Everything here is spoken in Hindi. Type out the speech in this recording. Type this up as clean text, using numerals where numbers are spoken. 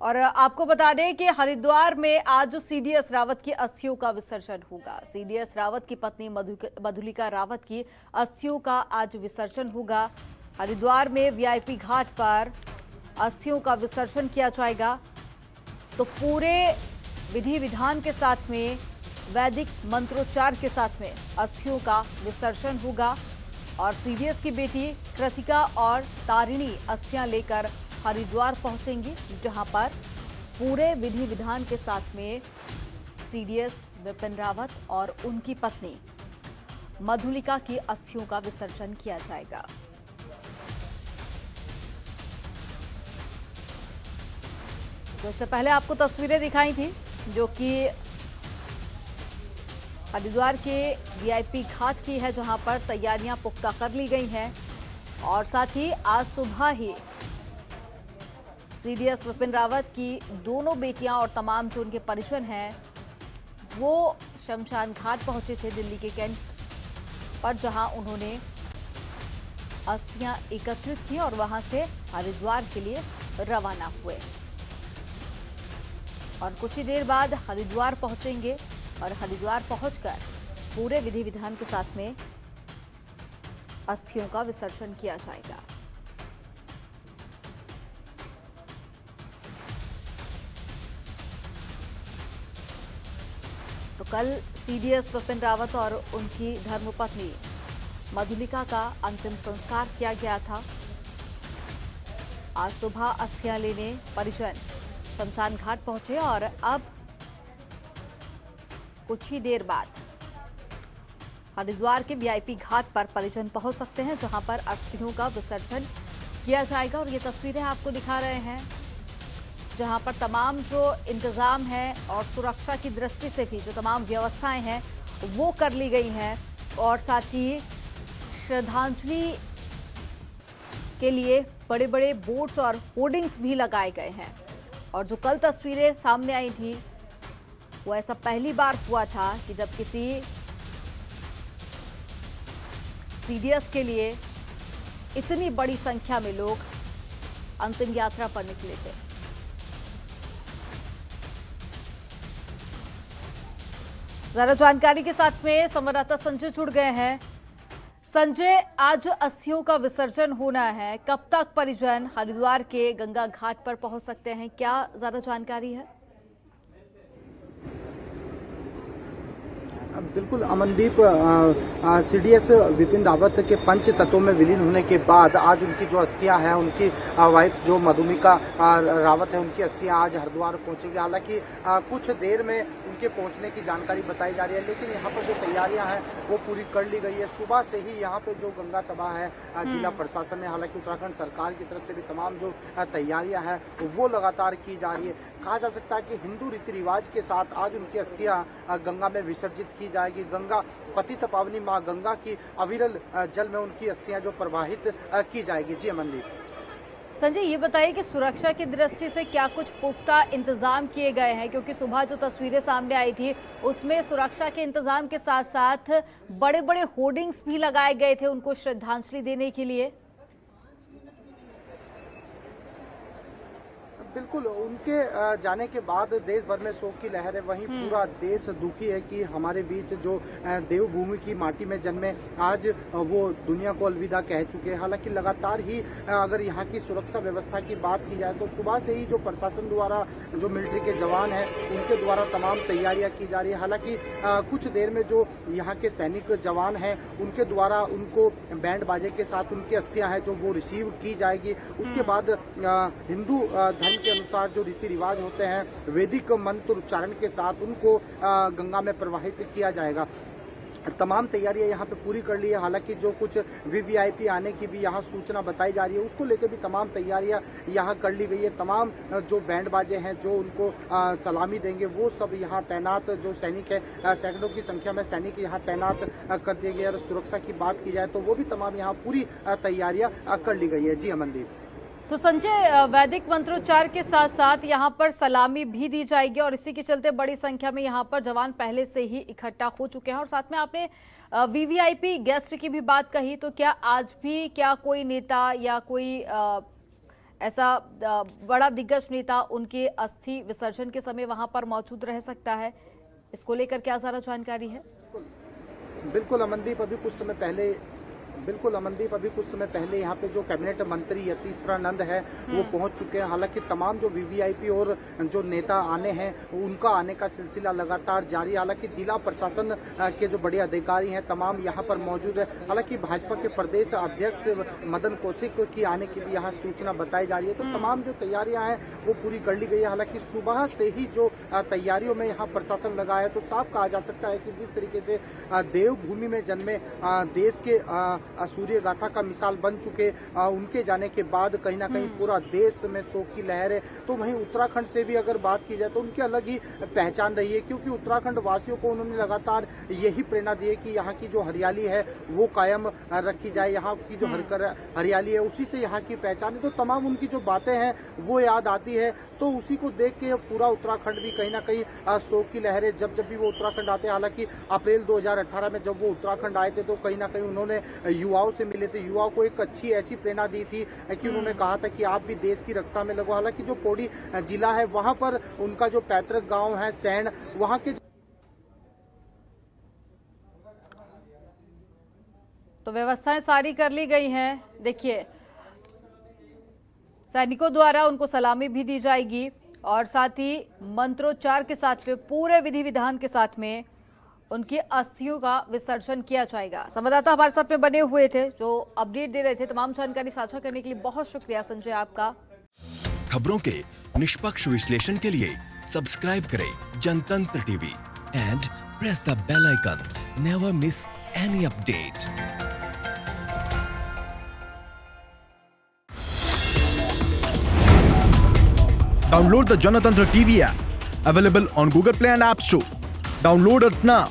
और आपको बता दें कि हरिद्वार में आज जो सीडीएस रावत की अस्थियों का विसर्जन होगा। सीडीएस रावत की पत्नी मधुलिका रावत की अस्थियों का आज विसर्जन होगा। हरिद्वार में वीआईपी घाट पर अस्थियों का विसर्जन किया जाएगा। तो पूरे विधि विधान के साथ में, वैदिक मंत्रोच्चार के साथ में अस्थियों का विसर्जन होगा और सीडीएस की बेटी कृतिका और तारिणी अस्थियां लेकर हरिद्वार पहुंचेंगी, जहां पर पूरे विधि विधान के साथ में सीडीएस विपिन रावत और उनकी पत्नी मधुलिका की अस्थियों का विसर्जन किया जाएगा। तो इससे पहले आपको तस्वीरें दिखाई थी जो कि हरिद्वार के वीआईपी घाट की है, जहां पर तैयारियां पुख्ता कर ली गई हैं और साथ ही आज सुबह ही सीडीएस विपिन रावत की दोनों बेटियां और तमाम जो उनके परिजन हैं वो शमशान घाट पहुंचे थे दिल्ली के कैंट पर, जहां उन्होंने अस्थियां एकत्रित की और वहां से हरिद्वार के लिए रवाना हुए और कुछ ही देर बाद हरिद्वार पहुंचेंगे और हरिद्वार पहुंचकर पूरे विधि विधान के साथ में अस्थियों का विसर्जन किया जाएगा। तो कल सीडीएस विपिन रावत और उनकी धर्मपत्नी मधुलिका का अंतिम संस्कार किया गया था। आज सुबह अस्थियां लेने परिजन शमशान घाट पहुंचे और अब कुछ ही देर बाद हरिद्वार के वीआईपी घाट पर परिजन पहुंच सकते हैं, जहां पर अस्थियों का विसर्जन किया जाएगा। और ये तस्वीरें आपको दिखा रहे हैं जहां पर तमाम जो इंतजाम है और सुरक्षा की दृष्टि से भी जो तमाम व्यवस्थाएं हैं वो कर ली गई हैं और साथ ही श्रद्धांजलि के लिए बड़े बड़े बोर्ड्स और होर्डिंग्स भी लगाए गए हैं। और जो कल तस्वीरें सामने आई थी वो ऐसा पहली बार हुआ था कि जब किसी सीडीएस के लिए इतनी बड़ी संख्या में लोग अंतिम यात्रा पर निकले थे। ज्यादा जानकारी के साथ में संवाददाता संजय जुड़ गए हैं। संजय, आज अस्थियों का विसर्जन होना है, कब तक परिजन हरिद्वार के गंगा घाट पर पहुंच सकते हैं, क्या ज्यादा जानकारी है? बिल्कुल अमनदीप, सीडीएस विपिन रावत के पंच तत्वों में विलीन होने के बाद आज उनकी जो अस्थियां हैं, उनकी वाइफ जो मधुमिका रावत है, उनकी अस्थियां आज हरिद्वार पहुंचेगी। हालांकि कुछ देर में उनके पहुंचने की जानकारी बताई जा रही है, लेकिन यहाँ पर जो तैयारियां हैं वो पूरी कर ली गई है। सुबह से ही यहाँ पे जो गंगा सभा है जिला प्रशासन ने, हालांकि उत्तराखंड सरकार की तरफ से भी तमाम जो तैयारियां हैं वो लगातार की जा रही है। कहा जा सकता है कि हिंदू रीति रिवाज के साथ आज उनकी अस्थियां गंगा में विसर्जित की जाएगी। गंगा पतित पावनी मां गंगा की अविरल जल में उनकी अस्थियां जो प्रवाहित की जाएगी। जी अमनदीप। संजय, ये बताइए कि सुरक्षा की दृष्टि से क्या कुछ पुख्ता इंतजाम किए गए हैं, क्योंकि सुबह जो तस्वीरें सामने आई थी उसमें सुरक्षा के इंतजाम के साथ साथ बड़े बड़े होर्डिंग्स भी लगाए गए थे उनको श्रद्धांजलि देने के लिए। बिल्कुल, उनके जाने के बाद देश भर में शोक की लहर है। वहीं पूरा देश दुखी है कि हमारे बीच जो देवभूमि की माटी में जन्मे आज वो दुनिया को अलविदा कह चुके हैं। हालांकि लगातार ही अगर यहाँ की सुरक्षा व्यवस्था की बात की जाए तो सुबह से ही जो प्रशासन द्वारा, जो मिलिट्री के जवान हैं, उनके द्वारा तमाम तैयारियां की जा रही है। हालांकि कुछ देर में जो यहाँ के सैनिक जवान हैं उनके द्वारा उनको बैंड बाजे के साथ उनकी अस्थियां हैं जो वो रिसीव की जाएगी। उसके बाद हिंदू धर्म के अनुसार जो रीति रिवाज होते हैं वैदिक मंत्र उच्चारण के साथ उनको गंगा में प्रवाहित किया जाएगा। तमाम तैयारियां यहाँ पे पूरी कर ली है। हालांकि जो कुछ वीवीआईपी आने की भी यहाँ सूचना बताई जा रही है उसको लेकर भी तमाम तैयारियां यहाँ कर ली गई है। तमाम जो बैंड बाजे हैं जो उनको सलामी देंगे वो सब यहाँ तैनात, जो सैनिक है सैकड़ों की संख्या में सैनिक यहाँ तैनात कर दिए गए। और सुरक्षा की बात की जाए तो वो भी तमाम यहाँ पूरी तैयारियां कर ली गई है। जी अमनदीप। तो संजय, वैदिक मंत्रोच्चार के साथ साथ यहाँ पर सलामी भी दी जाएगी और इसी के चलते बड़ी संख्या में यहाँ पर जवान पहले से ही इकट्ठा हो चुके हैं। और साथ में आपने वीवीआईपी गेस्ट की भी बात कही, तो क्या आज भी क्या कोई नेता या कोई ऐसा बड़ा दिग्गज नेता उनके अस्थि विसर्जन के समय वहां पर मौजूद रह सकता है। इसको लेकर क्या सारा जानकारी है? बिल्कुल अमनदीप, अभी कुछ समय पहले यहाँ पे जो कैबिनेट मंत्री यतीश्वरानंद है वो पहुंच चुके हैं। हालांकि तमाम जो वीवीआईपी और जो नेता आने हैं उनका आने का सिलसिला लगातार जारी है। हालांकि जिला प्रशासन के जो बड़े अधिकारी हैं तमाम यहाँ पर मौजूद है। हालांकि भाजपा के प्रदेश अध्यक्ष मदन कौशिक की आने की भी यहाँ सूचना बताई जा रही है। तो तमाम जो तैयारियां हैं वो पूरी कर ली गई है। हालांकि सुबह से ही जो तैयारियों में यहाँ प्रशासन लगा है तो साफ कहा जा सकता है कि जिस तरीके से देवभूमि में जन्मे देश के सूर्य गाथा का मिसाल बन चुके उनके जाने के बाद कहीं ना कहीं पूरा देश में शोक की लहर है। तो वहीं उत्तराखंड से भी अगर बात की जाए तो उनकी अलग ही पहचान रही है, क्योंकि उत्तराखंड वासियों को उन्होंने लगातार यही प्रेरणा दी है कि यहाँ की जो हरियाली है वो कायम रखी जाए। यहाँ की जो हरियाली है उसी से यहाँ की पहचान है। तो तमाम उनकी जो बातें हैं वो याद आती है। तो उसी को देख के पूरा उत्तराखंड भी कहीं ना कहीं शोक की लहर है। जब भी वो उत्तराखंड आते हैं, हालांकि अप्रैल 2018 में जब वो उत्तराखंड आए थे तो कहीं ना कहीं उन्होंने युवाओं से मिले थे, युवाओं को एक अच्छी ऐसी प्रेरणा दी थी कि उन्होंने कहा था कि आप भी देश की रक्षा में लगो। हालांकि जो पौड़ी जिला है वहां पर उनका जो पैतृक गांव है सैंड, वहां के तो व्यवस्थाएं सारी कर ली गई हैं। देखिए, सैनिकों द्वारा उनको सलामी भी दी जाएगी और साथ ही मंत्रोच्चार के साथ में पूरे विधि विधान के साथ में उनकी अस्थियों का विसर्जन किया जाएगा। संवाददाता हमारे साथ में बने हुए थे जो अपडेट दे रहे थे। तमाम जानकारी साझा करने के लिए बहुत शुक्रिया संजय आपका। खबरों के निष्पक्ष विश्लेषण के लिए सब्सक्राइब करें Janatantra TV and press the bell icon. Never miss any update. Download the Janatantra TV app, available on Google Play and App Store. Download it now.